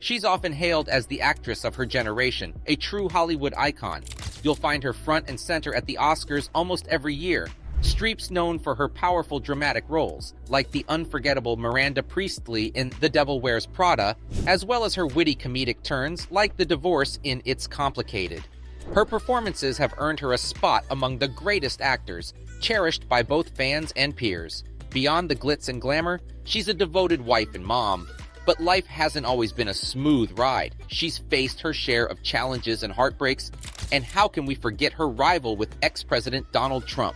She's often hailed as the actress of her generation, a true Hollywood icon. You'll find her front and center at the Oscars almost every year. Streep's known for her powerful dramatic roles, like the unforgettable Miranda Priestly in The Devil Wears Prada, as well as her witty comedic turns, like the divorce in It's Complicated. Her performances have earned her a spot among the greatest actors, cherished by both fans and peers. Beyond the glitz and glamour, she's a devoted wife and mom. But life hasn't always been a smooth ride. She's faced her share of challenges and heartbreaks, and how can we forget her rival with ex-President Donald Trump?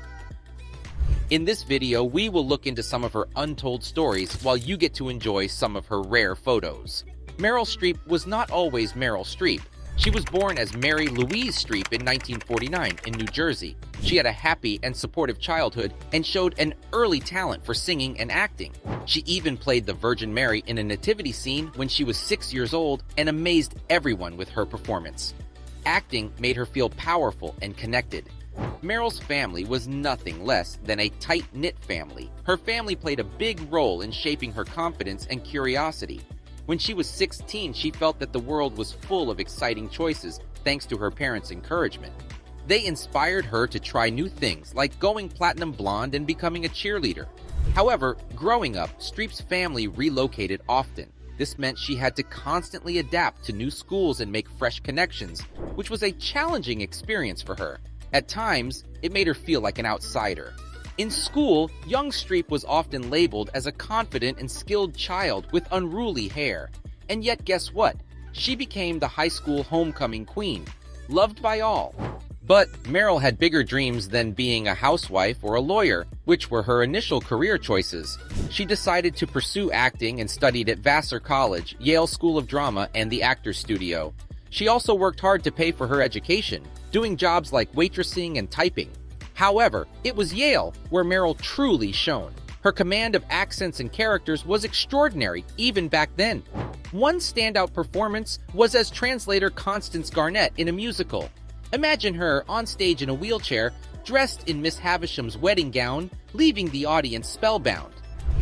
In this video, we will look into some of her untold stories while you get to enjoy some of her rare photos. Meryl Streep was not always Meryl Streep. She was born as Mary Louise Streep in 1949 in New Jersey. She had a happy and supportive childhood and showed an early talent for singing and acting. She even played the Virgin Mary in a nativity scene when she was 6 years old and amazed everyone with her performance. Acting made her feel powerful and connected. Meryl's family was nothing less than a tight-knit family. Her family played a big role in shaping her confidence and curiosity. When she was 16, she felt that the world was full of exciting choices thanks to her parents' encouragement. They inspired her to try new things like going platinum blonde and becoming a cheerleader. However, growing up, Streep's family relocated often. This meant she had to constantly adapt to new schools and make fresh connections, which was a challenging experience for her. At times, it made her feel like an outsider. In school, young Streep was often labeled as a confident and skilled child with unruly hair. And yet, guess what? She became the high school homecoming queen, loved by all. But Meryl had bigger dreams than being a housewife or a lawyer, which were her initial career choices. She decided to pursue acting and studied at Vassar College, Yale School of Drama, and the Actors Studio. She also worked hard to pay for her education, doing jobs like waitressing and typing. However, it was Yale where Meryl truly shone. Her command of accents and characters was extraordinary, even back then. One standout performance was as translator Constance Garnett in a musical. Imagine her on stage in a wheelchair, dressed in Miss Havisham's wedding gown, leaving the audience spellbound.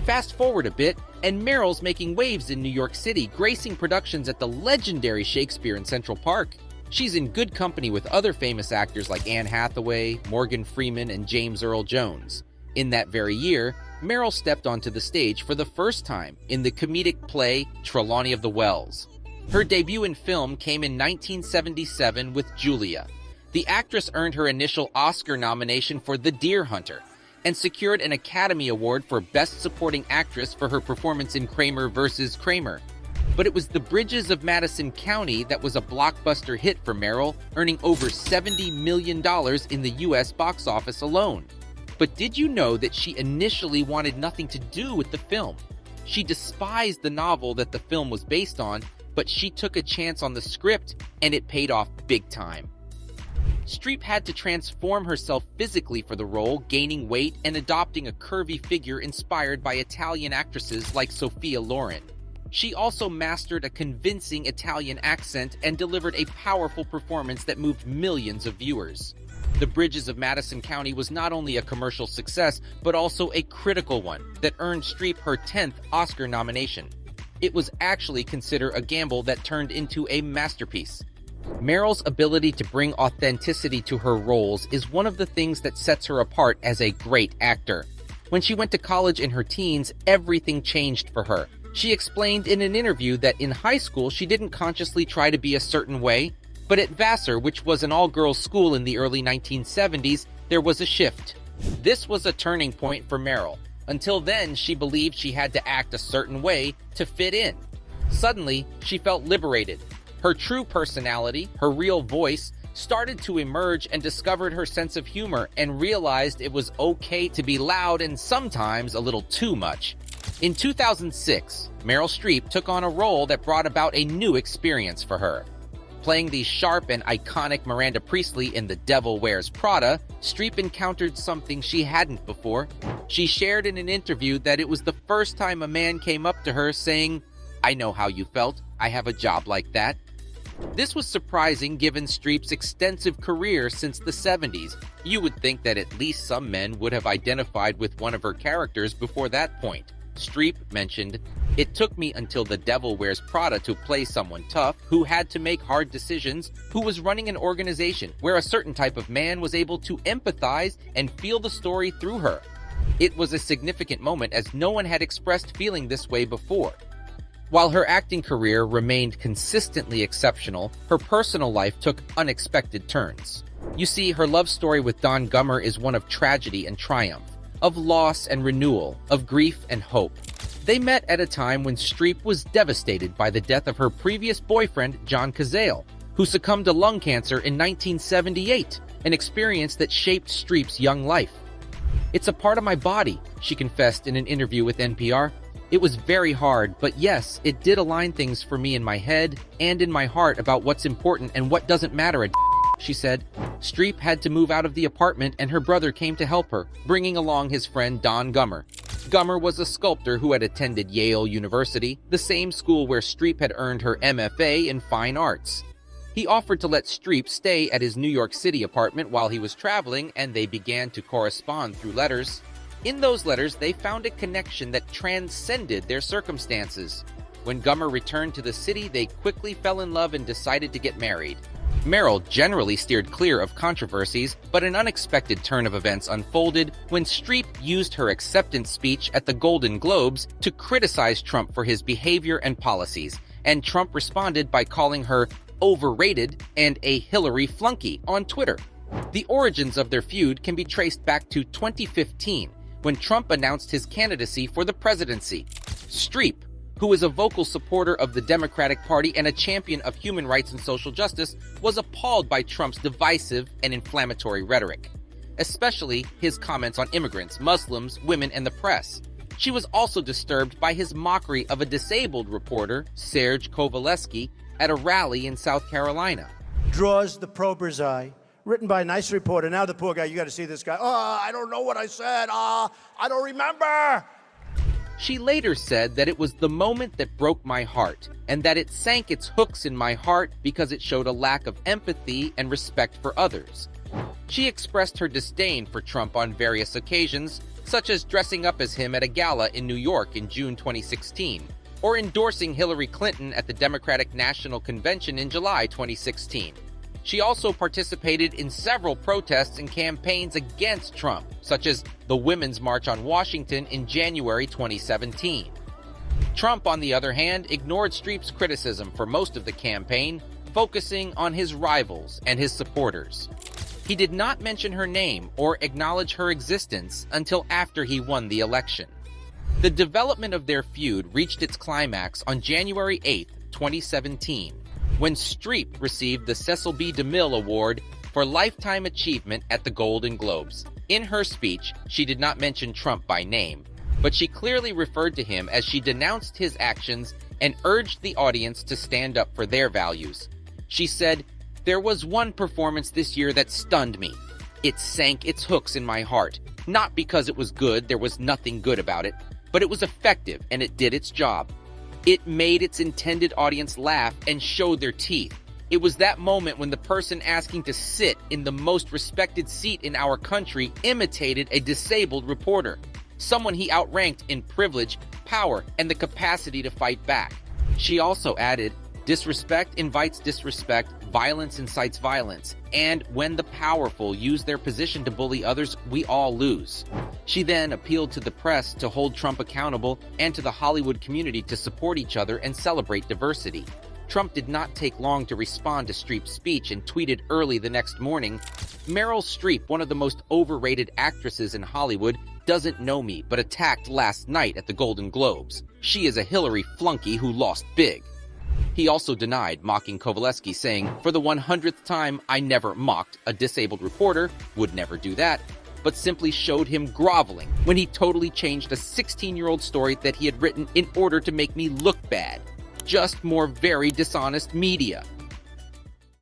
Fast forward a bit, and Meryl's making waves in New York City, gracing productions at the legendary Shakespeare in Central Park. She's in good company with other famous actors like Anne Hathaway, Morgan Freeman, and James Earl Jones. In that very year, Meryl stepped onto the stage for the first time in the comedic play Trelawney of the Wells. Her debut in film came in 1977 with Julia. The actress earned her initial Oscar nomination for The Deer Hunter and secured an Academy Award for Best Supporting Actress for her performance in Kramer vs. Kramer. But it was The Bridges of Madison County that was a blockbuster hit for Meryl, earning over $70 million in the US box office alone. But did you know that she initially wanted nothing to do with the film? She despised the novel that the film was based on, but she took a chance on the script, and it paid off big time. Streep had to transform herself physically for the role, gaining weight and adopting a curvy figure inspired by Italian actresses like Sophia Loren. She also mastered a convincing Italian accent and delivered a powerful performance that moved millions of viewers. The Bridges of Madison County was not only a commercial success, but also a critical one that earned Streep her 10th Oscar nomination. It was actually considered a gamble that turned into a masterpiece. Meryl's ability to bring authenticity to her roles is one of the things that sets her apart as a great actor. When she went to college in her teens, everything changed for her. She explained in an interview that in high school she didn't consciously try to be a certain way, but at Vassar, which was an all-girls school in the early 1970s, there was a shift. This was a turning point for Meryl. Until then, she believed she had to act a certain way to fit in. Suddenly, she felt liberated. Her true personality, her real voice, started to emerge and discovered her sense of humor and realized it was okay to be loud and sometimes a little too much. In 2006, Meryl Streep took on a role that brought about a new experience for her. Playing the sharp and iconic Miranda Priestly in The Devil Wears Prada, Streep encountered something she hadn't before. She shared in an interview that it was the first time a man came up to her saying, "I know how you felt. I have a job like that." This was surprising given Streep's extensive career since the 70s. You would think that at least some men would have identified with one of her characters before that point. Streep mentioned, "It took me until The Devil Wears Prada to play someone tough, who had to make hard decisions, who was running an organization where a certain type of man was able to empathize and feel the story through her. It was a significant moment as no one had expressed feeling this way before." While her acting career remained consistently exceptional, her personal life took unexpected turns. You see, her love story with Don Gummer is one of tragedy and triumph, of loss and renewal, of grief and hope. They met at a time when Streep was devastated by the death of her previous boyfriend, John Cazale, who succumbed to lung cancer in 1978, an experience that shaped Streep's young life. "It's a part of my body," she confessed in an interview with NPR. "It was very hard, but yes, it did align things for me in my head and in my heart about what's important and what doesn't matter," she said. Streep had to move out of the apartment and her brother came to help her, bringing along his friend Don Gummer. Gummer was a sculptor who had attended Yale University, the same school where Streep had earned her MFA in fine arts. He offered to let Streep stay at his New York City apartment while he was traveling, and they began to correspond through letters. In those letters, they found a connection that transcended their circumstances. When Gummer returned to the city, they quickly fell in love and decided to get married. Meryl generally steered clear of controversies, but an unexpected turn of events unfolded when Streep used her acceptance speech at the Golden Globes to criticize Trump for his behavior and policies, and Trump responded by calling her overrated and a Hillary flunky on Twitter. The origins of their feud can be traced back to 2015, when Trump announced his candidacy for the presidency. Streep, who is a vocal supporter of the Democratic Party and a champion of human rights and social justice, was appalled by Trump's divisive and inflammatory rhetoric, especially his comments on immigrants, Muslims, women, and the press. She was also disturbed by his mockery of a disabled reporter, Serge Kovaleski, at a rally in South Carolina. Draws the prober's eye, written by a nice reporter. Now the poor guy, you got to see this guy. "Oh, I don't know what I said. I don't remember." She later said that it was the moment that broke my heart, and that it sank its hooks in my heart because it showed a lack of empathy and respect for others. She expressed her disdain for Trump on various occasions, such as dressing up as him at a gala in New York in June 2016, or endorsing Hillary Clinton at the Democratic National Convention in July 2016. She also participated in several protests and campaigns against Trump, such as the Women's March on Washington in January 2017. Trump, on the other hand, ignored Streep's criticism for most of the campaign, focusing on his rivals and his supporters. He did not mention her name or acknowledge her existence until after he won the election. The development of their feud reached its climax on January 8, 2017, when Streep received the Cecil B. DeMille Award for Lifetime Achievement at the Golden Globes. In her speech, she did not mention Trump by name, but she clearly referred to him as she denounced his actions and urged the audience to stand up for their values. She said, "There was one performance this year that stunned me. It sank its hooks in my heart. Not because it was good, there was nothing good about it, but it was effective and it did its job. It made its intended audience laugh and show their teeth. It was that moment when the person asking to sit in the most respected seat in our country imitated a disabled reporter, someone he outranked in privilege, power, and the capacity to fight back." She also added, "Disrespect invites disrespect, violence incites violence, and when the powerful use their position to bully others, we all lose." She then appealed to the press to hold Trump accountable and to the Hollywood community to support each other and celebrate diversity. Trump did not take long to respond to Streep's speech and tweeted early the next morning, "Meryl Streep, one of the most overrated actresses in Hollywood, doesn't know me but attacked last night at the Golden Globes. She is a Hillary flunky who lost big." He also denied mocking Kovaleski, saying, "For the 100th time, I never mocked a disabled reporter, would never do that, but simply showed him groveling when he totally changed a 16-year-old story that he had written in order to make me look bad. Just more very dishonest media."